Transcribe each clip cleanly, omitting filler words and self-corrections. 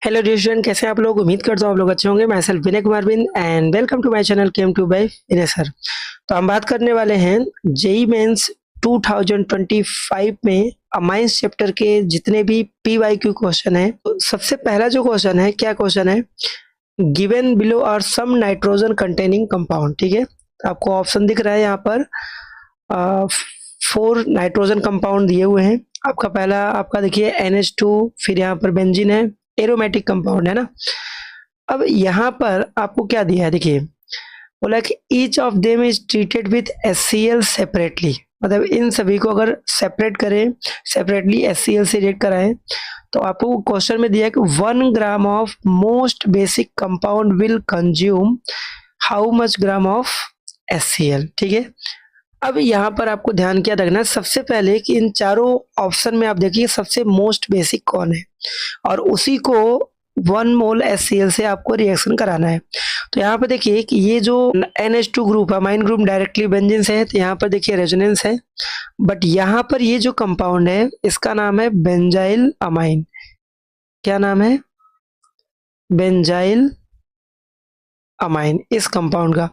Hello dear student, कैसे हैं आप लोग। उम्मीद करता हूँ आप लोग अच्छे होंगे। माई सेल्फ विनय कुमार बिन and welcome to my channel chem to by Vinay sir. तो हम बात करने वाले हैं जेई मेंस 2025 में अमाइंस चैप्टर के जितने भी पीवाईक्यू क्वेश्चन है। तो सबसे पहला जो क्वेश्चन है, क्या क्वेश्चन है, given below are some nitrogen containing compound. ठीक है, तो आपको ऑप्शन दिख रहा है यहाँ पर 4 नाइट्रोजन कंपाउंड दिए हुए हैं। आपका पहला आपका देखिए NH2, फिर यहाँ पर बेंजीन है, एरोमेटिक कंपाउंड है ना। अब यहाँ पर आपको क्या दिया है, देखिए बोला कि each of them is treated with HCl separately. मतलब इन सभी को अगर सेपरेट करें, सेपरेटली HCl से रिएक्ट कराएं, तो आपको क्वेश्चन में दिया है कि 1 gram of most basic compound will consume how much gram of HCl। ठीक है, अब यहाँ पर आपको ध्यान क्या रखना है, सबसे पहले कि इन चारों ऑप्शन में आप देखिए सबसे मोस्ट बेसिक कौन है, और उसी को 1 मोल HCl से आपको रिएक्शन कराना है। तो यहाँ पर देखिए कि ये जो NH2 group amine group directly benzene से है, तो यहाँ पर देखिए रेजोनेंस है। बट यहाँ पर ये जो कंपाउंड है इसका नाम है बेंजाइल अमाइन। क्या नाम है? बेंजाइल अमाइन, इस कंपाउंड का।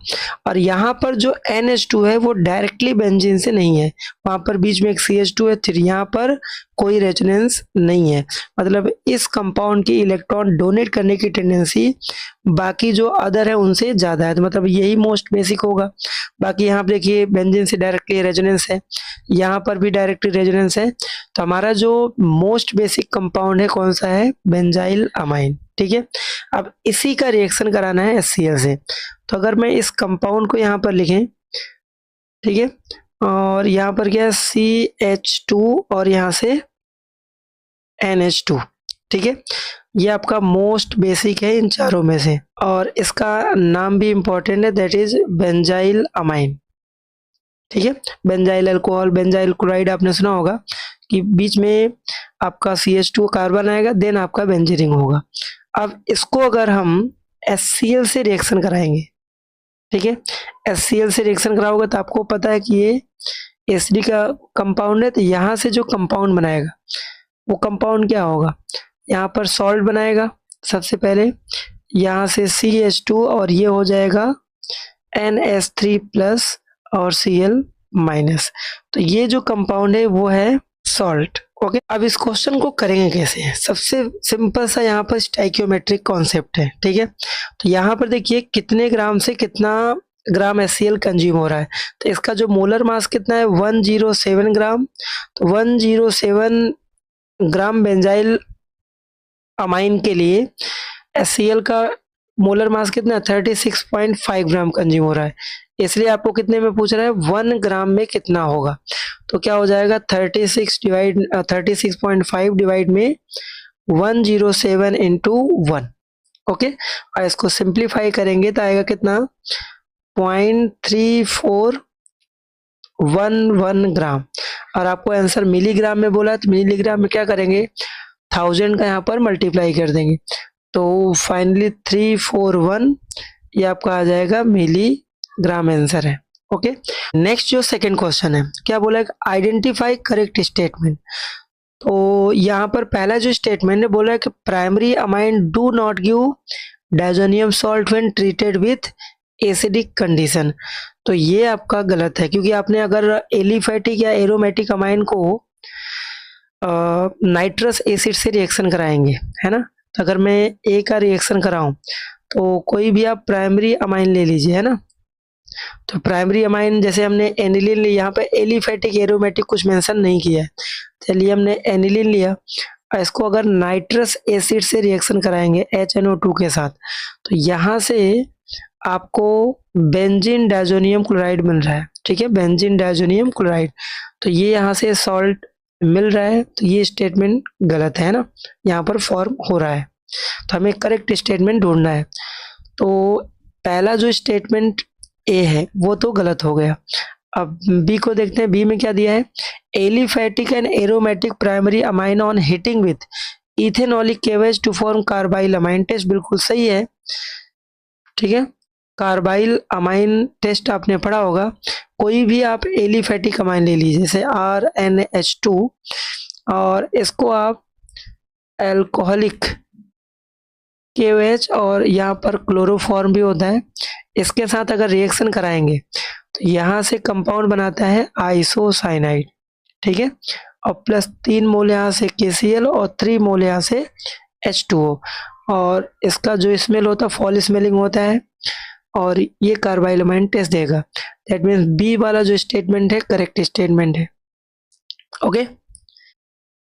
और यहाँ पर जो NH2 है वो डायरेक्टली बेंजीन से नहीं है, वहां पर बीच में एक CH2 है, फिर यहाँ पर कोई रेजोनेंस नहीं है। मतलब इस कंपाउंड की इलेक्ट्रॉन डोनेट करने की टेंडेंसी बाकी जो अदर है उनसे ज्यादा है, तो मतलब यही मोस्ट बेसिक होगा। बाकी यहाँ पर देखिए बेंजीन से डायरेक्टली रेजोनेंस है, यहाँ पर भी डायरेक्टली रेजोनेंस है। तो हमारा जो मोस्ट बेसिक कंपाउंड है कौन सा है? Benzyl amine. ठीक है, अब इसी का रिएक्शन कराना है HCl से। तो अगर मैं इस कंपाउंड को यहाँ पर लिखें, ठीक है, और यहाँ पर क्या है CH2 और यहाँ से NH2। ठीक है, ये आपका मोस्ट बेसिक है इन चारों में से, और इसका नाम भी इंपॉर्टेंट है, दैट इज बेंजाइल अमाइन। ठीक है, बेंजाइल अल्कोहल, बेंजाइल क्लोराइड आपने सुना होगा कि बीच में आपका CH2 कार्बन आएगा, देन आपका बेंजीन होगा। अब इसको अगर हम HCl से रिएक्शन कराएंगे, ठीक है, HCl से रिएक्शन कराओगे तो आपको पता है कि ये एसिडिक का कंपाउंड है, तो यहाँ से जो कंपाउंड बनाएगा वो कंपाउंड क्या होगा? यहाँ पर सॉल्ट बनाएगा सबसे पहले, यहाँ से CH2 और ये हो जाएगा NH3 प्लस और Cl माइनस। तो ये जो कंपाउंड है वो है सॉल्ट। ओके, अब इस क्वेश्चन को करेंगे कैसे? सबसे सिंपल सा यहाँ पर स्टाइकियोमेट्रिक कॉन्सेप्ट है। ठीक है, तो यहाँ पर देखिए कितने ग्राम से कितना ग्राम HCl कंज्यूम हो रहा है। तो इसका जो मोलर मास कितना है? 107 ग्राम। तो 107 ग्राम बेंजाइल अमाइन के लिए HCl का मोलर मास कितना है? 36.5 ग्राम कंज्यूम हो रहा है। इसलिए आपको कितने में पूछ रहा है? 1 ग्राम में कितना होगा। तो क्या हो जाएगा? 36.5 डिवाइड में 107 इंटू 1। ओके, और इसको सिंप्लीफाई करेंगे तो आएगा कितना? 0.3411 ग्राम। और आपको आंसर मिलीग्राम में बोला, तो मिलीग्राम में क्या करेंगे? 1000 का यहाँ पर मल्टीप्लाई कर देंगे, तो फाइनली 341 ये आपका आ जाएगा मिलीग्राम आंसर है। ओके, नेक्स्ट जो सेकंड क्वेश्चन है, क्या बोला है? Identify correct statement. तो यहाँ पर पहला जो स्टेटमेंट है बोला है कि primary amine do not give diazonium salt when treated with acidic condition. तो ये आपका गलत है, क्योंकि आपने अगर एलिफेटिक या एरोमेटिक अमाइन को नाइट्रस एसिड से रिएक्शन कराएंगे, है ना, तो अगर मैं ए का रिएक्शन कराऊं तो कोई भी आप प्राइमरी अमाइन ले लीजिए, है ना। तो प्राइमरी अमाइन जैसे हमने एनिलीन लिया, यहाँ पे एलिफेटिक एरोमेटिक कुछ मेंशन नहीं किया है, चलिए हमने एनिलीन लिया, और इसको अगर नाइट्रस एसिड से रिएक्शन कराएंगे HNO2 के साथ, तो यहाँ से आपको बेंजीन डायजोनियम क्लोराइड मिल रहा है। ठीक है, बेंजीन डायजोनियम क्लोराइड, तो ये यहाँ से सॉल्ट मिल रहा है, तो ये स्टेटमेंट गलत है ना, यहाँ पर फॉर्म हो रहा है। तो हमें करेक्ट स्टेटमेंट ढूंढना है। तो पहला जो स्टेटमेंट ए है वो तो गलत हो गया। अब बी को देखते हैं, बी में क्या दिया है? Aliphatic and aromatic primary amine on heating with ethanolic केवेज to form carbylamine test, बिल्कुल सही है। ठीक है, कार्बाइल अमाइन टेस्ट आपने पढ़ा होगा। कोई भी आप एलिफेटिक अमाइन ले लीजिए, जैसे RNH2, और इसको आप एल्कोहलिक KOH और यहाँ पर क्लोरोफॉर्म भी होता है। इसके साथ अगर रिएक्शन कराएंगे तो यहाँ से कंपाउंड बनाता है आइसोसाइनाइड, ठीक है, और प्लस 3 मोल यहाँ से KCl और 3 मोल यहाँ से H2O, और इसका जो स्मेल होता है फॉल स्मेलिंग होता है, और ये कार्बाइल अमाइन टेस्ट देगा। दैट मीन्स बी वाला जो स्टेटमेंट है करेक्ट स्टेटमेंट है। ओके,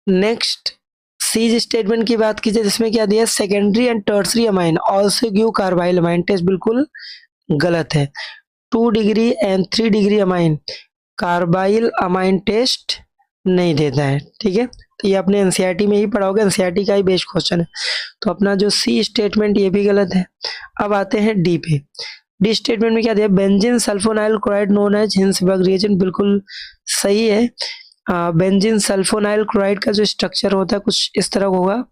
नेक्स्ट सी स्टेटमेंट की बात कीजिए, जिसमें क्या दिया, secondary and tertiary amine also give carbylamine test, बिल्कुल गलत है। 2 degree and 3 degree amine carbylamine test नहीं देता है, ठीक है। तो ये आपने एनसीईआरटी में ही पढ़ा होगा, एनसीईआरटी का ही बेस्ड क्वेश्चन है। तो अपना जो सी स्टेटमेंट ये भी गलत है। अब आते हैं डी पे। डी स्टेटमेंट में क्या दिया, benzene sulphonyl chloride known as Hinsberg reagent, बिल्कुल सही है। बेंजीन सल्फोनाइल क्लोराइड का जो स्ट्रक्चर होता है कुछ इस तरह होगा,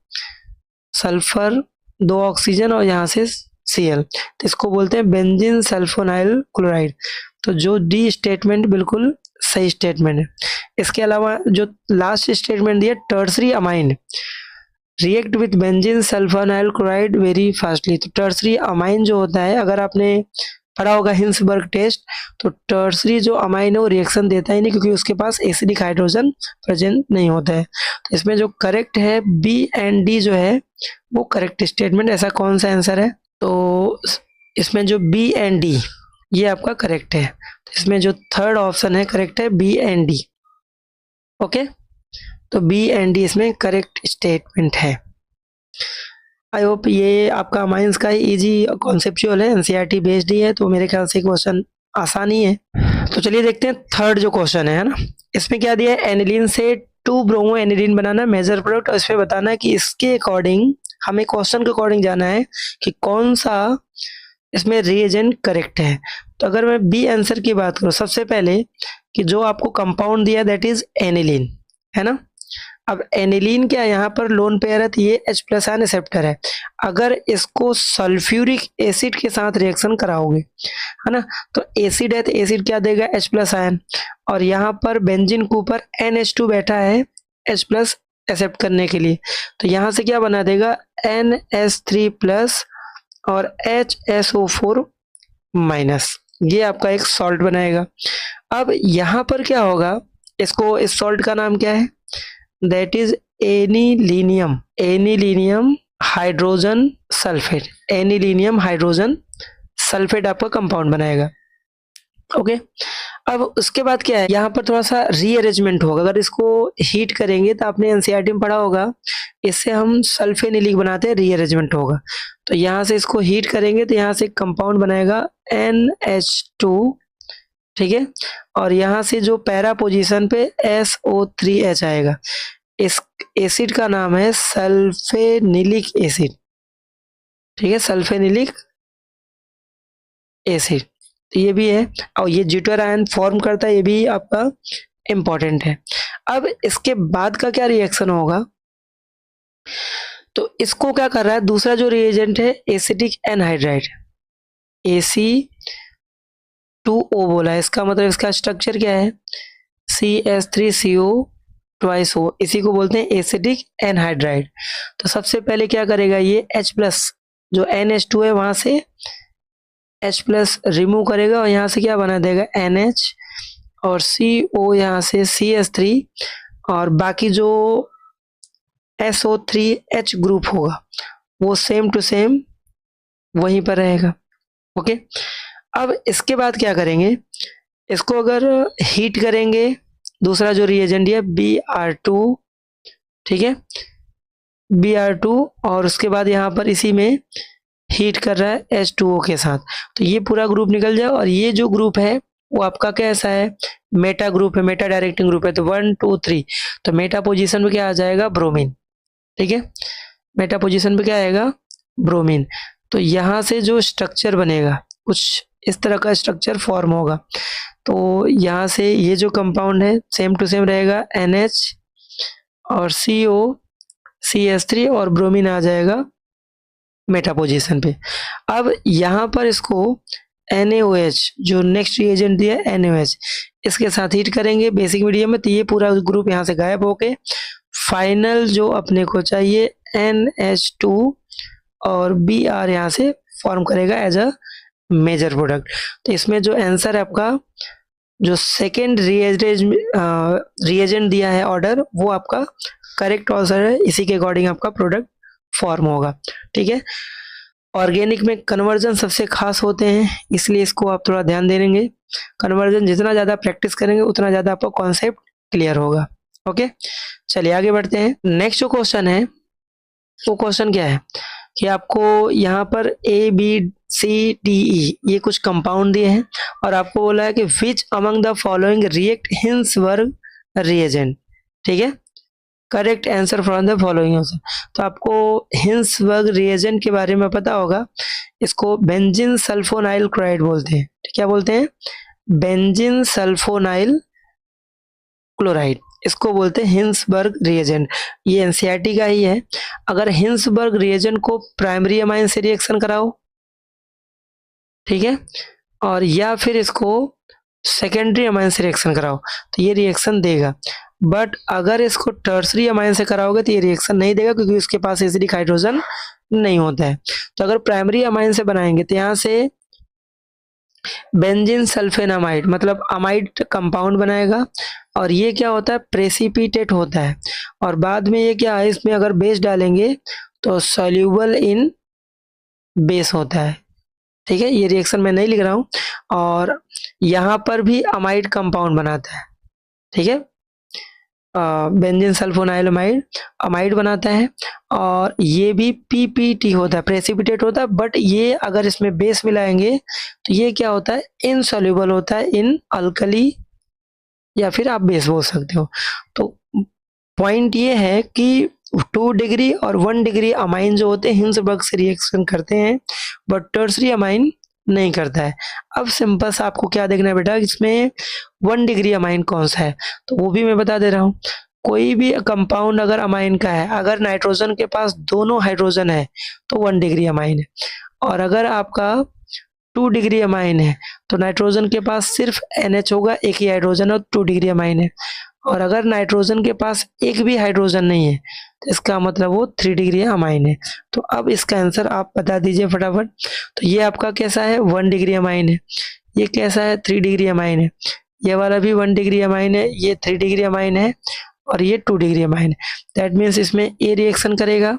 सल्फर 2 ऑक्सीजन और यहाँ से Cl, तो इसको बोलते हैं बेंजीन सल्फोनाइल क्लोराइड। तो जो डी स्टेटमेंट बिल्कुल सही स्टेटमेंट है। इसके अलावा जो लास्ट स्टेटमेंट दिया, tertiary amine react with benzene sulphonyl chloride very fastly, तो टर्सरी अमाइन जो होता है, अगर आपने पढ़ा होगा हिंसबर्ग टेस्ट, तो टर्सरी जो अमाइन है वो रिएक्शन देता ही नहीं, क्योंकि उसके पास एसिडिक हाइड्रोजन प्रेजेंट नहीं होता है। तो इसमें जो करेक्ट है बी एंड डी जो है वो करेक्ट स्टेटमेंट। ऐसा कौन सा आंसर है, तो इसमें जो बी एंड डी ये आपका करेक्ट है। तो इसमें जो थर्ड ऑप्शन है करेक्ट है बी एंड डी। ओके, तो बी एंड डी इसमें करेक्ट स्टेटमेंट है। आई होप ये आपका अमाइंस का इजी कॉन्सेप्चुअल है, एनसीईआरटी बेस्ड ही है, तो मेरे ख्याल से क्वेश्चन आसान ही है। तो चलिए देखते हैं थर्ड जो क्वेश्चन है ना, इसमें क्या दिया है, एनिलीन से 2 ब्रोमो एनिलीन बनाना मेजर प्रोडक्ट, और इसमें बताना है कि इसके अकॉर्डिंग हमें क्वेश्चन के अकॉर्डिंग जाना है कि कौन सा इसमें रिएजेंट करेक्ट है। तो अगर मैं बी आंसर की बात करूं, सबसे पहले कि जो आपको कंपाउंड दिया दैट इज एनिलीन, है ना। अब एनिलीन क्या, यहाँ पर लोन पेयर है, तो ये H+ आयन एक्सेप्टर है। अगर इसको सल्फ्यूरिक एसिड के साथ रिएक्शन कराओगे, है ना, तो एसिड है तो एसिड क्या देगा, H+ आयन, और यहाँ पर बेंजीन के ऊपर NH2 बैठा है H+ एक्सेप्ट करने के लिए, तो यहाँ से क्या बना देगा, NH3+ और HSO4-, ये आपका एक सॉल्ट बनाएगा। अब यहाँ पर क्या होगा, इसको, इस सॉल्ट का नाम क्या है, that is anilinium, anilinium hydrogen sulphate, anilinium hydrogen sulphate आपका कंपाउंड बनाएगा। ओके, अब उसके बाद क्या है, यहाँ पर थोड़ा सा रीअरेंजमेंट होगा। अगर इसको हीट करेंगे तो आपने एनसीईआरटी में पढ़ा होगा, इससे हम सल्फेनिलिक बनाते हैं, रीअरेंजमेंट होगा। तो यहाँ से इसको हीट करेंगे तो यहाँ से कंपाउंड बनेगा NH2, ठीक है, और यहाँ से जो पैरा पोजीशन पे SO3H आएगा, इस एसिड का नाम है सल्फेनिलिक एसिड, ठीक है, सल्फेनिलिक एसिड। तो ये भी है, और ये ज्यूटर आयन फॉर्म करता है, ये भी आपका इंपॉर्टेंट है। अब इसके बाद का क्या रिएक्शन होगा, तो इसको क्या कर रहा है, दूसरा जो रिएजेंट है एसिटिक एनहाइड्राइड, Ac2O बोला है, इसका मतलब इसका स्ट्रक्चर क्या है, CH3CO2O, इसी को बोलते हैं एसिटिक एनहाइड्राइड। तो सबसे पहले क्या करेगा, ये H+ जो NH2 है वहां से H+ रिमूव करेगा, और यहाँ से क्या बना देगा, NH, और CO यहाँ से CH3, और बाकी जो SO3H ग्रुप होगा वो सेम टू सेम वहीं पर रहेगा। ओके, अब इसके बाद क्या करेंगे, इसको अगर हीट करेंगे, दूसरा जो रिएजेंट है Br2, ठीक है, Br2, और उसके बाद यहाँ पर इसी में हीट कर रहा है H2O के साथ, तो ये पूरा ग्रुप निकल जाए, और ये जो ग्रुप है वो आपका कैसा है, मेटा ग्रुप है, मेटा डायरेक्टिंग ग्रुप है, तो 1 2 3, तो मेटा पोजीशन पे क्या आ जाएगा, ब्रोमीन, ठीक है, मेटा पोजीशन पे क्या आएगा, ब्रोमीन। तो यहाँ से जो स्ट्रक्चर बनेगा कुछ इस तरह का स्ट्रक्चर फॉर्म होगा। तो यहाँ से ये जो कंपाउंड है सेम टू सेम रहेगा, NH और CO CH3 और ब्रोमीन आ जाएगा मेटा पोजीशन पे। अब यहाँ पर इसको NaOH जो नेक्स्ट रिएजेंट दिया है NaOH, इसके साथ हीट करेंगे बेसिक मीडियम में, तो ये पूरा ग्रुप यहाँ से गायब होके फाइनल जो अपने को चाहिए NH2 और बी आर यहाँ से फॉर्म करेगा एज अ मेजर प्रोडक्ट। तो इसमें जो आंसर है आपका, जो सेकेंड रिएजेंट दिया है ऑर्डर, वो आपका करेक्ट आंसर है, इसी के अकॉर्डिंग आपका प्रोडक्ट फॉर्म होगा। ठीक है, ऑर्गेनिक में कन्वर्जन सबसे खास होते हैं, इसलिए इसको आप थोड़ा ध्यान देंगे। कन्वर्जन जितना ज़्यादा प्रैक्टिस करेंगे उतना ज़्यादा आपको कॉन्सेप्ट क्लियर होगा। ओके, चलिए आगे बढ़ते हैं। नेक्स्ट जो क्वेश्चन है वो क्वेश्चन क्या है कि आपको यहाँ पर A B C D E ये कुछ कंपाउंड दिए हैं और आपको बोला है कि which among the following react Hinsberg reagent. ठीक है, correct answer from the following. तो आपको हिंसबर्ग रिएजेंट के बारे में पता होगा, इसको बेंजीन सल्फोनाइल क्लोराइड बोलते हैं। क्या बोलते हैं? बेंजीन सल्फोनाइल क्लोराइड, इसको बोलते हैं हिंसबर्ग रिएजेंट। ये एनसीईआरटी का ही है। अगर हिंसबर्ग रिएजेंट को प्राइमरी अमाइन से रिएक्शन कराओ, ठीक है, और या फिर इसको सेकेंडरी अमाइन से रिएक्शन कराओ तो ये रिएक्शन देगा। बट अगर इसको टर्सरी अमाइन से कराओगे तो ये रिएक्शन नहीं देगा, क्योंकि उसके पास एसिडिक हाइड्रोजन नहीं होता है। तो अगर प्राइमरी अमाइन से बनाएंगे तो यहाँ से बेंजीन सल्फेनामाइड मतलब अमाइड कंपाउंड बनाएगा, और ये क्या होता है? प्रेसिपिटेट होता है। और बाद में ये क्या है, इसमें अगर बेस डालेंगे तो सॉल्यूबल इन बेस होता है। ठीक है, ये रिएक्शन मैं नहीं लिख रहा हूँ। और यहाँ पर भी अमाइड कंपाउंड बनाता है। ठीक है, बेंजीन सल्फोनाइल अमाइड बनाता है, और ये भी पीपीटी होता है, प्रेसिपिटेट होता है। बट ये अगर इसमें बेस मिलाएंगे तो ये क्या होता है? इनसॉल्युबल होता है इन अल्कली, या फिर आप बेस बोल सकते हो। तो पॉइंट ये है कि 2 डिग्री और 1 डिग्री अमाइन जो होते हैं हिंसबर्ग से रिएक्शन करते हैं, बट टर्सरी अमाइन नहीं करता है। अब सिंपल सा आपको क्या देखना है बेटा, इसमें 1 डिग्री अमाइन कौन सा है, तो वो भी मैं बता दे रहा हूँ। कोई भी कंपाउंड अगर अमाइन का है, अगर नाइट्रोजन के पास दोनों हाइड्रोजन है तो 1 डिग्री अमाइन है। और अगर आपका 2 डिग्री अमाइन है तो नाइट्रोजन के पास सिर्फ NH होगा, एक ही हाइड्रोजन और 2 डिग्री अमाइन है। और अगर नाइट्रोजन के पास एक भी हाइड्रोजन नहीं है तो इसका मतलब वो 3 डिग्री अमाइन है। तो अब इसका आंसर आप बता दीजिए फटाफट। तो ये आपका कैसा है? 1 डिग्री अमाइन है। ये कैसा है? 3 डिग्री अमाइन है। ये वाला भी 1 डिग्री अमाइन है, ये 3 डिग्री अमाइन है, और ये 2 डिग्री अमाइन है। दैट मीन्स इसमें ए रिएक्शन करेगा,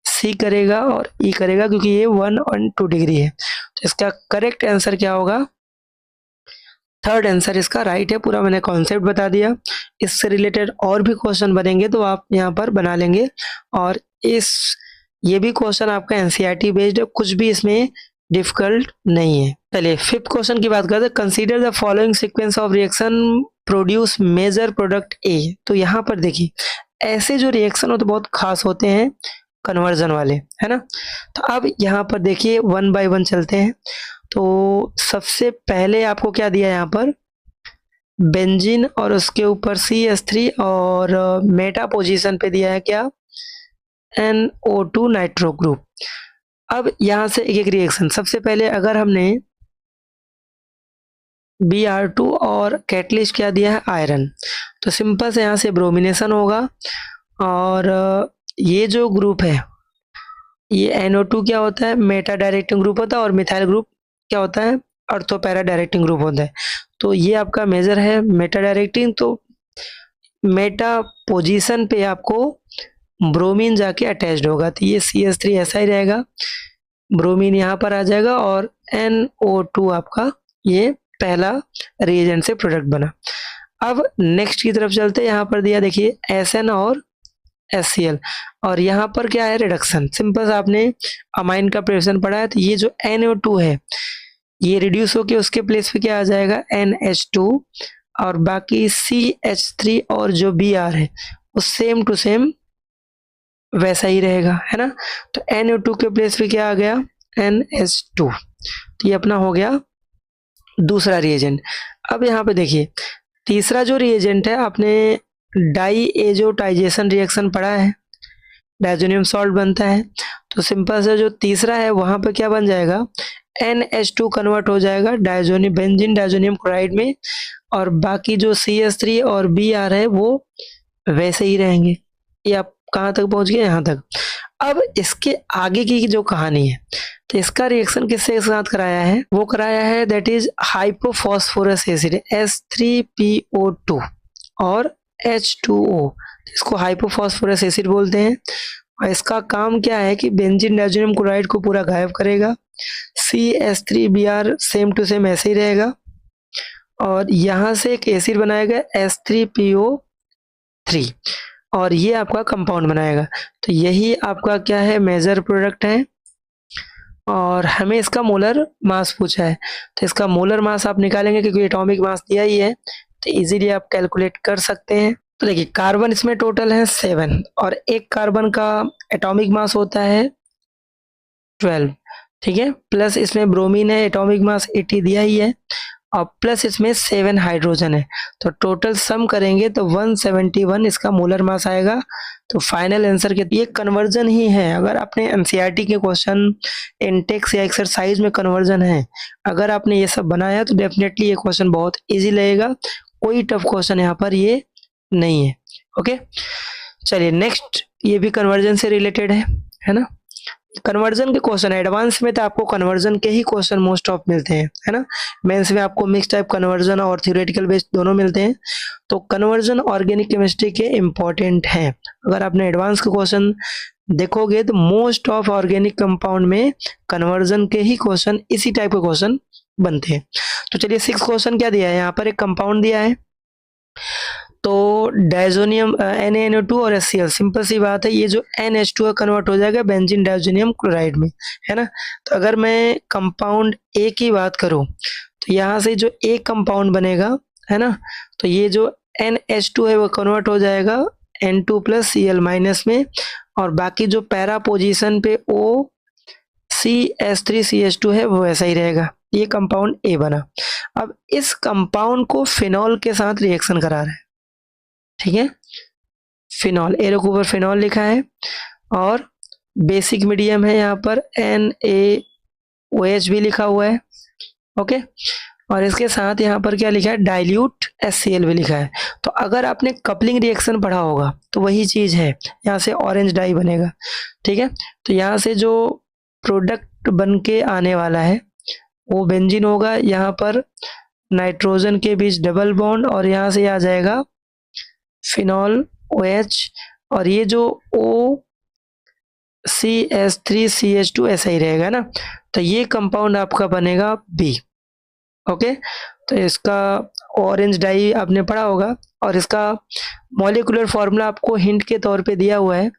सी करेगा और ई करेगा, क्योंकि ये 1 और 2 डिग्री है। तो इसका करेक्ट आंसर क्या होगा? थर्ड आंसर इसका राइट है। पूरा मैंने कॉन्सेप्ट बता दिया। इससे रिलेटेड और भी क्वेश्चन बनेंगे तो आप यहाँ पर बना लेंगे। और ये भी क्वेश्चन आपका एनसीईआरटी बेस्ड है, कुछ भी इसमें डिफिकल्ट नहीं है। चलिए 5th क्वेश्चन की बात करते हैं। Consider the following sequence of reaction produce major product A. तो यहाँ पर देखिए, ऐसे जो रिएक्शन होते बहुत खास होते हैं कन्वर्जन वाले, है ना। तो अब यहाँ पर देखिए 1 बाय 1 चलते हैं। तो सबसे पहले आपको क्या दिया है यहाँ पर? बेंजीन, और उसके ऊपर CH3, और मेटा पोजीशन पे दिया है क्या? NO2 nitro group. अब यहाँ से एक एक रिएक्शन। सबसे पहले अगर हमने Br2 और कैटलिस्ट क्या दिया है? आयरन। तो सिंपल से यहाँ से ब्रोमिनेशन होगा, और ये जो ग्रुप है ये NO2 क्या होता है? मेटा डायरेक्टिंग ग्रुप होता है, और मिथाइल ग्रुप क्या होता है? अर्थो पैरा डायरेक्टिंग ग्रुप होता है। तो ये आपका मेजर है मेटा डायरेक्टिंग। तो मेटा पोजीशन पे आपको ब्रोमीन जाके अटैच्ड होगा, तो ये CH3 ऐसा ही रहेगा, ब्रोमीन यहाँ पर आ जाएगा, और NO2 आपका ये पहला रिएजेंट से प्रोडक्ट बना। अब नेक्स्ट की तरफ चलते हैं। यहाँ पर दिया देखिए SN और HCl, और यहाँ पर क्या है? रिडक्शन। सिंपल से आपने अमाइन का प्रिपरेशन पढ़ा है। तो ये जो NO2 है ये रिड्यूस होके उसके प्लेस पे क्या आ जाएगा? NH2, और बाकी CH3 और जो Br है वो सेम टू सेम वैसा ही रहेगा, है ना। तो NO2 के प्लेस पे क्या आ गया? NH2। तो ये अपना हो गया दूसरा रिएजेंट। अब यहाँ पे देखिए तीसरा जो रिएजेंट है, आपने डाई एजोटाइजेशन रिएक्शन पढ़ा है, डायजोनियम सॉल्ट बनता है। तो सिंपल से जो तीसरा है वहाँ पे क्या बन जाएगा? NH2 कन्वर्ट हो जाएगा डायजोनियम बेंजीन डायजोनियम क्लोराइड में, और बाकी जो CH3 और Br है वो वैसे ही रहेंगे। ये आप कहाँ तक पहुँच गए? यहाँ तक। अब इसके आगे की जो कहानी है, तो इसका रिएक्शन किसके साथ कराया है, वो कराया है that is hypophosphorous acid H3PO2 और H2O, इसको हाइपोफॉस्फोरस एसिड बोलते हैं। और इसका काम क्या है कि बेंजीन डाइज़ोनियम क्लोराइड को पूरा गायब करेगा। CH3Br सेम टू सेम ऐसे ही रहेगा और यहाँ से एक एसिड बनाएगा H3PO3 और ये आपका कंपाउंड बनाएगा। तो यही आपका क्या है, मेजर प्रोडक्ट है। और हमें इसका मोलर मास पूछा है, तो इसका मोलर मास आप निकालेंगे क्योंकि एटॉमिक मास दिया ही है, तो इजीली आप कैलकुलेट कर सकते हैं। तो देखिए कार्बन इसमें टोटल है 7 और एक कार्बन का एटॉमिक मास होता है 12, ठीक है। प्लस इसमें ब्रोमीन है, एटॉमिक मास 80 दिया ही है, और प्लस इसमें 7 हाइड्रोजन है, तो टोटल सम करेंगे तो 171 इसका मोलर मास आएगा। तो फाइनल आंसर के ये कन्वर्जन ही है। अगर आपने एनसीईआरटी के क्वेश्चन, इंटेक्स या एक्सरसाइज में कन्वर्जन है, अगर आपने ये सब बनाया तो डेफिनेटली ये क्वेश्चन बहुत इजी लगेगा, कोई टफ क्वेश्चन यहाँ पर ये नहीं है। ओके, चलिए नेक्स्ट, ये भी कन्वर्जन से रिलेटेड है ना। कन्वर्जन के क्वेश्चन एडवांस में तो आपको कन्वर्जन के ही क्वेश्चन मोस्ट ऑफ मिलते हैं, है ना। मेंस में आपको मिक्स टाइप कन्वर्जन और थ्योरेटिकल बेस्ड दोनों मिलते हैं। तो कन्वर्जन ऑर्गेनिक केमिस्ट्री के इम्पोर्टेंट हैं। अगर आपने एडवांस के क्वेश्चन देखोगे तो मोस्ट ऑफ ऑर्गेनिक कंपाउंड में कन्वर्जन के ही क्वेश्चन, इसी टाइप के क्वेश्चन बनते हैं। तो चलिए 6 क्वेश्चन क्या दिया है, यहाँ पर एक कंपाउंड दिया है, तो डाइज़ोनियम NaNO2 और HCl, सिंपल सी बात है, ये जो NH2 कन्वर्ट हो जाएगा बेंजीन डाइज़ोनियम क्लोराइड में, है ना। तो अगर मैं कंपाउंड ए की बात करूं तो यहाँ से जो एक कंपाउंड बनेगा, है ना, तो ये जो NH2 है वो कन्वर्ट हो जाएगा N2+Cl- में, और बाकी जो पैरा पोजीशन पे OCH3CH2 है वो ऐसा ही रहेगा। ये कंपाउंड ए बना। अब इस कंपाउंड को फिनॉल के साथ रिएक्शन करा रहा है, ठीक है, फिनॉल, एरो के ऊपर फिनॉल लिखा है और बेसिक मीडियम है यहाँ पर NaOH भी लिखा हुआ है, ओके। और इसके साथ यहाँ पर क्या लिखा है, डाइल्यूट HCl भी लिखा है। तो अगर आपने कपलिंग रिएक्शन पढ़ा होगा तो वही चीज़ है, यहाँ से ऑरेंज डाई बनेगा, ठीक है। तो यहाँ से जो प्रोडक्ट बन के आने वाला है वो बेंजीन होगा, यहाँ पर नाइट्रोजन के बीच डबल बॉन्ड और यहाँ से आ जाएगा फिनॉल OH, और ये जो OCH3CH2 ऐसा ही रहेगा ना। तो ये कंपाउंड आपका बनेगा B, ओके। तो इसका ऑरेंज डाई आपने पढ़ा होगा और इसका मॉलिक्यूलर फॉर्मूला आपको हिंट के तौर पे दिया हुआ है।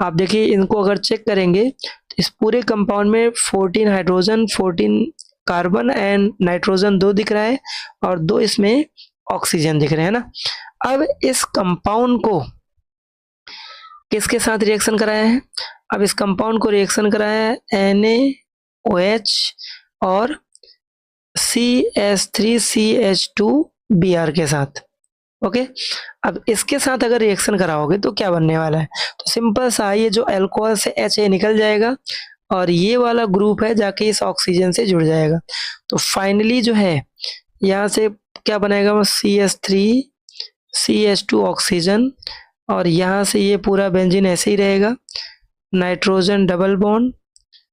आप देखिए इनको अगर चेक करेंगे तो इस पूरे कंपाउंड में 14 हाइड्रोजन, 14 कार्बन एंड नाइट्रोजन 2 दिख रहा है और 2 इसमें ऑक्सीजन दिख रहे हैं ना। अब इस कंपाउंड को किसके साथ रिएक्शन कराया है, अब इस कंपाउंड को रिएक्शन कराया है NaOH और CH3CH2Br के साथ, ओके। अब इसके साथ अगर रिएक्शन कराओगे तो क्या बनने वाला है, तो सिंपल सा, ये जो अल्कोहल से HA निकल जाएगा और ये वाला ग्रुप है जाके इस ऑक्सीजन से जुड़ जाएगा। तो फाइनली जो है यहाँ से क्या बनाएगा, CH3CH2 ऑक्सीजन, और यहाँ से ये पूरा बेंजीन ऐसे ही रहेगा, नाइट्रोजन डबल बॉन्ड,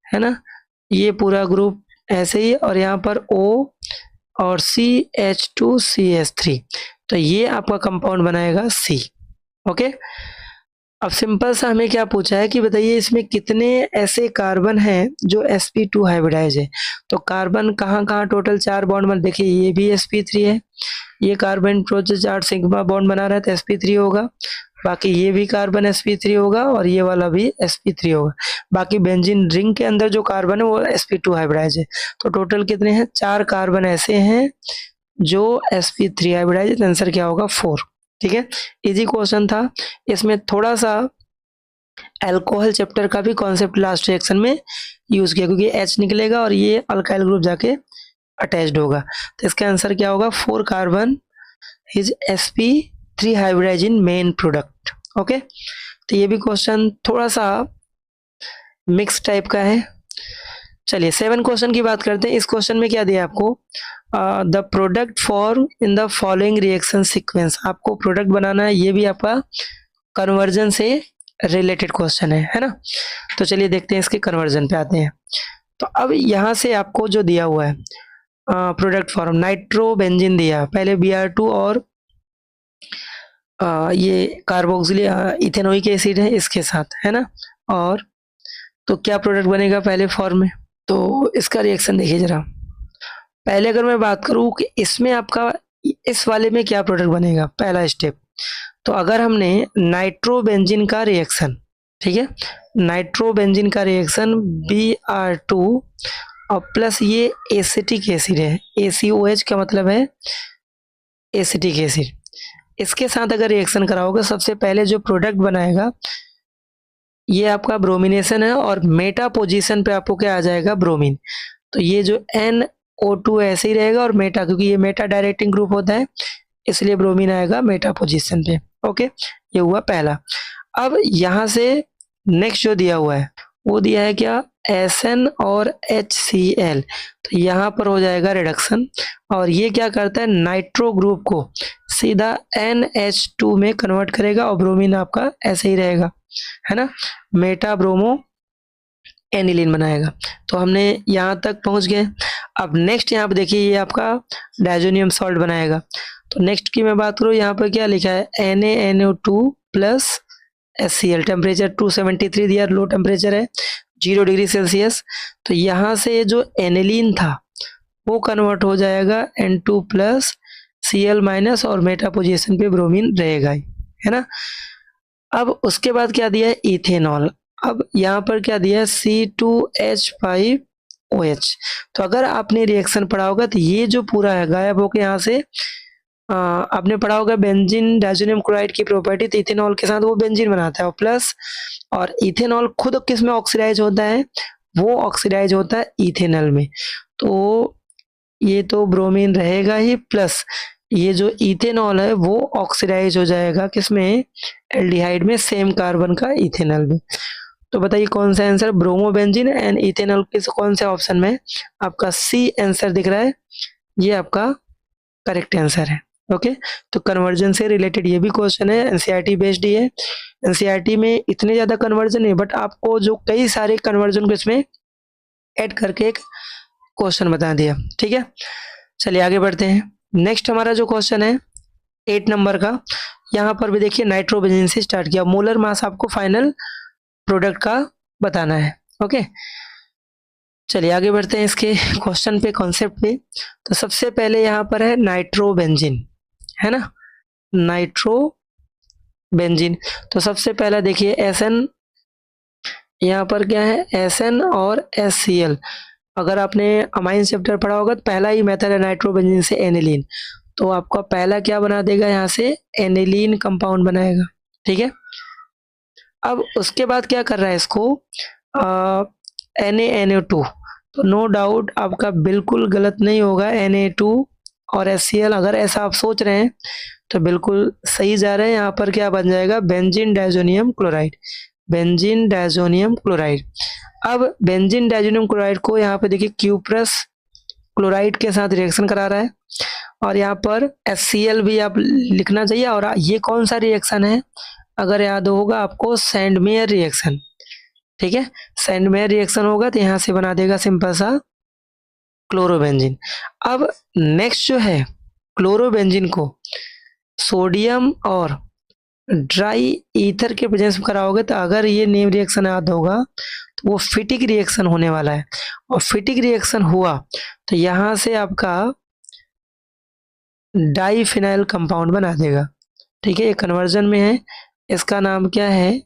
है ना, ये पूरा ग्रुप ऐसे ही, और यहाँ पर O और CH2CH3, तो ये आपका कंपाउंड बनाएगा C, ओके। अब सिंपल सा हमें क्या पूछा है कि बताइए इसमें कितने ऐसे कार्बन हैं जो sp2 हाइब्रिडाइज है। तो कार्बन कहाँ कहाँ, टोटल 4 बॉन्ड बन, देखिए ये भी sp3 है, ये कार्बन प्रोजेक्ट 8 सिग्मा बॉन्ड बना रहा है तो sp3 होगा, बाकी ये भी कार्बन sp3 होगा और ये वाला भी sp3 होगा। बाकी बेंजीन रिंग के अंदर जो कार्बन है वो sp2 हाइब्रिडाइज है। तो टोटल कितने हैं, 4 कार्बन ऐसे हैं जो sp3 हाइब्रिडाइज है, तो आंसर क्या होगा 4, ठीक है। इजी क्वेश्चन था। इसमें थोड़ा सा अल्कोहल चैप्टर का भी कॉन्सेप्ट लास्ट रिएक्शन में यूज किया, क्योंकि H निकलेगा और ये अल्काइल ग्रुप जाके अटैच्ड होगा। तो इसका आंसर क्या होगा, 4 carbon is sp3 hybridize in main product, okay. तो ये भी क्वेश्चन थोड़ा सा मिक्स टाइप का है। चलिए 7 क्वेश्चन की बात करते हैं। इस क्वेश्चन में क्या दिया आपको, the product form in the following reaction sequence, आपको प्रोडक्ट बनाना है, ये भी आपका कन्वर्जन से रिलेटेड क्वेश्चन है ना। तो चलिए देखते हैं, इसके कन्वर्जन पे आते हैं। तो अब यहाँ से आपको जो दिया हुआ है प्रोडक्ट फॉर्म, नाइट्रोबेंजीन दिया, पहले Br2 और ये कार्बोक्सिल इथेनोइक एसिड है इसके साथ, है ना। और तो क्या प्रोडक्ट बनेगा पहले फॉर्म में, तो इसका रिएक्शन देखिए जरा। पहले अगर मैं बात करूं कि इसमें आपका इस वाले में क्या प्रोडक्ट बनेगा, पहला स्टेप, तो अगर हमने नाइट्रोबेंजीन का रिएक्शन, ठीक है, नाइट्रोबेंजीन का रिएक्शन Br2 और प्लस ये एसिटिक एसिड है, ACOH का मतलब है एसिटिक एसिड, इसके साथ अगर रिएक्शन कराओगे सबसे पहले जो प्रोडक्ट बनाएगा ये आपका ब्रोमिनेशन है और मेटा पोजीशन पे आपको क्या आ जाएगा, ब्रोमीन। तो ये जो NO2 ऐसे ही रहेगा और मेटा, क्योंकि ये मेटा डायरेक्टिंग ग्रुप होता है इसलिए ब्रोमीन आएगा मेटा पोजीशन पे। ओके, ये हुआ पहला। अब यहाँ से नेक्स्ट जो दिया हुआ है वो दिया है क्या, SN और HCl, तो यहाँ पर हो जाएगा रिडक्शन और ये क्या करता है, नाइट्रो ग्रुप को सीधा NH2 में कन्वर्ट करेगा और ब्रोमीन आपका ऐसे ही रहेगा, है ना, मेटा ब्रोमो एनिलीन बनाएगा। तो हमने यहाँ तक पहुँच गए। अब नेक्स्ट यहाँ पे देखिए ये आपका डायजोनियम सॉल्ट बनाएगा। तो नेक्स्ट की मैं बात करूँ, यहाँ पर क्या लिखा है, NaNO2 प्लस HCl, टेम्परेचर 273 दिया, लो टेम्परेचर है 0 डिग्री सेल्सियस। तो यहाँ से जो एनिलीन था वो कन्वर्ट हो जाएगा N2 प्लस Cl माइनस और मेटा पोजीशन पे ब्रोमीन रहेगा ही, है ना। अब उसके बाद क्या दिया है, इथेनॉल। अब यहाँ पर क्या दिया है, C2H5OH। तो अगर आपने रिएक्शन पढ़ा होगा तो ये जो पूरा है गायब होकर यहाँ से आपने पढ़ा होगा बेंजीन डायजोनियम क्लोराइड की प्रॉपर्टी, तो इथेनॉल के साथ वो बेंजीन बनाता है और प्लस, और इथेनॉल खुद किस में ऑक्सीडाइज होता है, वो ऑक्सीडाइज होता है इथेनॉल में। तो ये तो ब्रोमीन रहेगा ही, प्लस ये जो इथेनॉल है वो ऑक्सीडाइज हो जाएगा किसमें, एल्डिहाइड में, सेम कार्बन का इथेनॉल में। तो बताइए कौन सा आंसर, ब्रोमोबेंजीन एंड इथेनॉल किस कौन से ऑप्शन में, आपका सी आंसर दिख रहा है, ये आपका करेक्ट आंसर है। ओके, तो कन्वर्जन से रिलेटेड ये भी क्वेश्चन है, एनसीईआरटी बेस्ड ही है। एनसीईआरटी में इतने ज्यादा कन्वर्जन नहीं, बट आपको जो कई सारे कन्वर्जन को इसमें ऐड करके एक क्वेश्चन बता दिया, ठीक है। चलिए आगे बढ़ते हैं। नेक्स्ट हमारा जो क्वेश्चन है 8 नंबर का, यहाँ पर भी देखिए नाइट्रोबेंजीन से स्टार्ट किया, मोलर मास आपको फाइनल प्रोडक्ट का बताना है। ओके, चलिए आगे बढ़ते हैं इसके क्वेश्चन पे, कॉन्सेप्ट पे। तो सबसे पहले यहाँ पर है नाइट्रोबेंजीन, है ना, नाइट्रोबेंजीन। तो सबसे पहला देखिए SN, यहाँ पर क्या है, SN और HCl। अगर आपने अमाइन चैप्टर पढ़ा होगा तो पहला ही मेथड है नाइट्रोबेंजीन से एनिलीन, तो आपका पहला क्या बना देगा, यहाँ से एनिलीन कंपाउंड बनाएगा, ठीक है। अब उसके बाद क्या कर रहा है इसको, NaNO2, तो नो डाउट आपका बिल्कुल गलत नहीं होगा, Na2 और HCl अगर ऐसा आप सोच रहे हैं तो बिल्कुल सही जा रहे हैं। यहाँ पर क्या बन जाएगा, benzene diazonium chloride, benzene diazonium chloride. अब बेंजीन डायजोनियम क्लोराइड को यहाँ पे देखिए क्यूप्रस क्लोराइड के साथ रिएक्शन करा रहा है और यहाँ पर HCl भी आप लिखना चाहिए। और ये कौन सा रिएक्शन है, अगर याद होगा आपको, सैंडमेयर रिएक्शन, ठीक है, सैंडमेयर रिएक्शन होगा तो यहाँ से बना देगा सिंपल सा क्लोरोबेंजीन। अब नेक्स्ट जो है, क्लोरोबेंजीन को सोडियम और ड्राई ईथर के प्रेजेंस में कराओगे तो अगर ये नेम रिएक्शन याद होगा तो वो फिटिक रिएक्शन होने वाला है, और फिटिक रिएक्शन हुआ तो यहाँ से आपका डाईफिनाइल कंपाउंड बना देगा, ठीक है। ये कन्वर्जन में है, इसका नाम क्या है,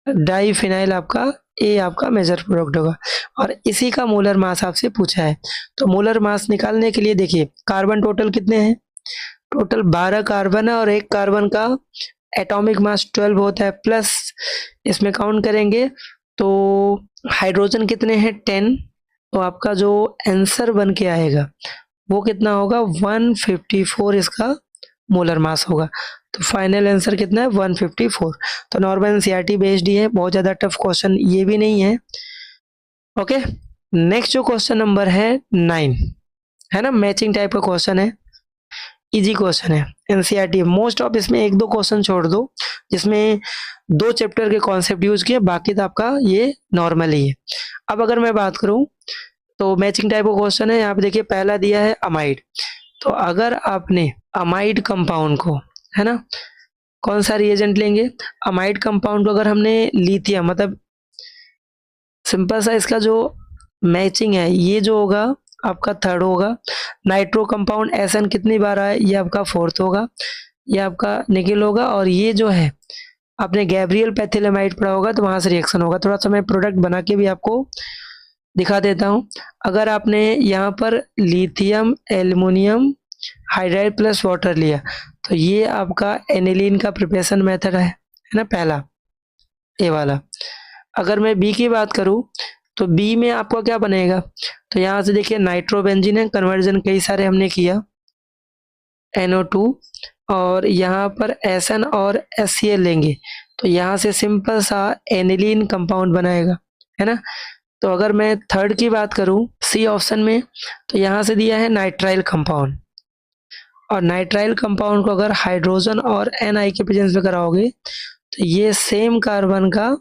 डाईफिनाइल, आपका ए आपका मेजर प्रोडक्ट होगा। और इसी का मोलर मास आपसे पूछा है, तो मोलर मास निकालने के लिए देखिए कार्बन टोटल कितने हैं, टोटल 12 कार्बन है और एक कार्बन का एटॉमिक मास 12 होता है, प्लस इसमें काउंट करेंगे तो हाइड्रोजन कितने हैं 10, तो आपका जो आंसर बन के आएगा वो कितना होगा, 154 इसका मोलर मास होगा। तो फाइनल आंसर कितना है, 154। तो नॉर्मल एनसीईआरटी बेस्ड ही है, बहुत ज़्यादा टफ क्वेश्चन ये भी नहीं है। ओके, नेक्स्ट जो क्वेश्चन नंबर है 9, है ना, मैचिंग टाइप का क्वेश्चन है। इजी क्वेश्चन है, एनसीईआरटी मोस्ट ऑफ, इसमें एक दो क्वेश्चन छोड़ दो जिसमें 2 चैप्टर के कॉन्सेप्ट यूज किए, बाकी तो आपका ये नॉर्मल ही है। अब अगर मैं बात करूं तो मैचिंग टाइप का क्वेश्चन है, यहाँ पे देखिए पहला दिया है अमाइड। तो अगर आपने अमाइड कंपाउंड को, है ना, कौन सा रिएजेंट लेंगे, अमाइड कंपाउंड को अगर हमने लिथियम, मतलब सिंपल सा इसका जो मैचिंग है ये जो होगा आपका थर्ड होगा। नाइट्रो कंपाउंड एसएन कितनी बार आया, ये आपका फोर्थ होगा, ये आपका निकेल होगा। और ये जो है आपने गैब्रियल पैथिलमाइड पढ़ा होगा तो वहां से रिएक्शन होगा। थोड़ा सा मैं प्रोडक्ट बना के भी आपको दिखा देता हूँ। अगर आपने यहाँ पर lithium aluminium hydride plus water लिया तो ये आपका एनिलीन का प्रिपरेशन मेथड है ना, पहला ये वाला। अगर मैं बी की बात करूं तो बी में आपको क्या बनेगा, तो यहाँ से देखिए नाइट्रोबेंजीन है, कन्वर्जन कई सारे हमने किया NO2, और यहाँ पर SN और HCl लेंगे तो यहाँ से सिंपल सा एनिलीन कंपाउंड बनाएगा, है ना। तो अगर मैं थर्ड की बात करूं सी ऑप्शन में, तो यहाँ से दिया है नाइट्राइल कंपाउंड, और नाइट्राइल कंपाउंड को अगर हाइड्रोजन और NI के प्रेजेंस में कराओगे तो ये सेम कार्बन का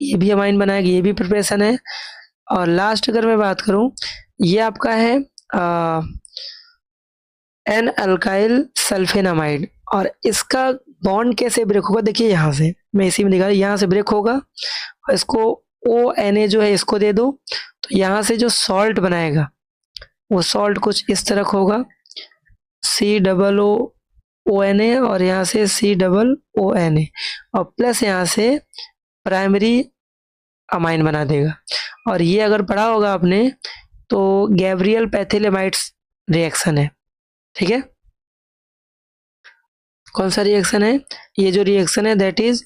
ये भी अमाइन बनाएगा, ये भी प्रिपरेशन है। और लास्ट अगर मैं बात करूं ये आपका है एन अल्काइल सल्फेनामाइड, और इसका बॉन्ड कैसे ब्रेक होगा, देखिए यहाँ से मैं इसी में दिखा रहा हूं, यहाँ से ब्रेक होगा और इसको ONA जो है इसको दे दो तो यहाँ से जो सॉल्ट बनाएगा वो सॉल्ट कुछ इस तरह होगा, COONA, और यहाँ से COONA, और प्लस यहाँ से प्राइमरी अमाइन बना देगा। और ये अगर पढ़ा होगा आपने तो गैब्रियल पैथिलमाइड्स रिएक्शन है, ठीक है। कौन सा रिएक्शन है, ये जो रिएक्शन है that is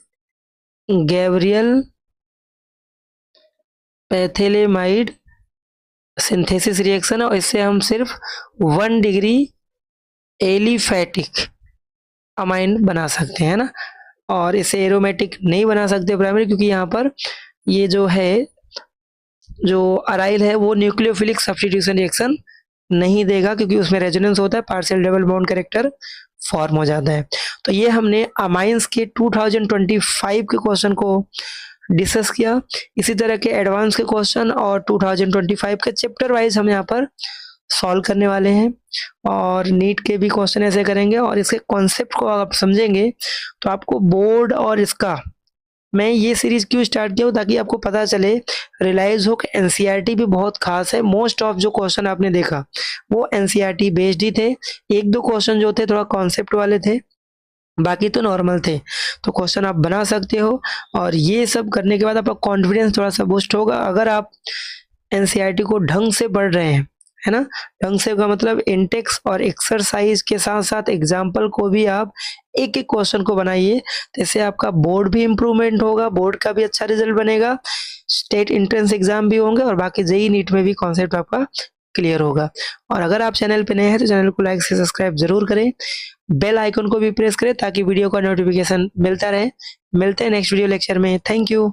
Gabriel phthalimide synthesis reaction है, और इससे हम सिर्फ 1 डिग्री एलिफैटिक अमाइन बना सकते हैं ना, और इसे एरोमेटिक नहीं बना सकते प्राइमरी, क्योंकि यहाँ पर ये जो है जो अराइल है वो न्यूक्लियोफिलिक सब्स्टिट्यूशन रिएक्शन नहीं देगा, क्योंकि उसमें रेजोनेंस होता है, partial double bond character form हो जाता है। तो ये हमने अमाइंस के 2025 के क्वेश्चन को डिस्कस किया। इसी तरह के एडवांस के क्वेश्चन और 2025 के चैप्टर वाइज हम यहाँ पर सॉल्व करने वाले हैं, और नीट के भी क्वेश्चन ऐसे करेंगे। और इसके कॉन्सेप्ट को आप समझेंगे तो आपको बोर्ड, और इसका मैं ये सीरीज क्यों स्टार्ट किया हूँ ताकि आपको पता चले, रियलाइज हो कि एनसीईआरटी भी बहुत खास है। मोस्ट ऑफ जो क्वेश्चन आपने देखा वो एनसीईआरटी बेस्ड ही थे, एक दो क्वेश्चन जो थे थोड़ा कॉन्सेप्ट वाले थे, बाकी तो नॉर्मल थे। तो क्वेश्चन आप बना सकते हो, और ये सब करने के बाद आपका कॉन्फिडेंस थोड़ा सा बूस्ट होगा। अगर आप एनसीईआरटी को ढंग से पढ़ रहे हैं, है ना, ढंग से का मतलब इंटेक्स और एक्सरसाइज के साथ साथ एग्जाम्पल को भी आप एक एक क्वेश्चन को बनाइए, तो इससे आपका बोर्ड भी इम्प्रूवमेंट होगा, बोर्ड का भी अच्छा रिजल्ट बनेगा, स्टेट एंट्रेंस एग्जाम भी होंगे, और बाकी जेईई नीट में भी कॉन्सेप्ट आपका क्लियर होगा। और अगर आप चैनल पे नए हैं तो चैनल को लाइक से सब्सक्राइब जरूर करें, बेल आइकन को भी प्रेस करें ताकि वीडियो का नोटिफिकेशन मिलता रहे। मिलते हैं नेक्स्ट वीडियो लेक्चर में। Thank you.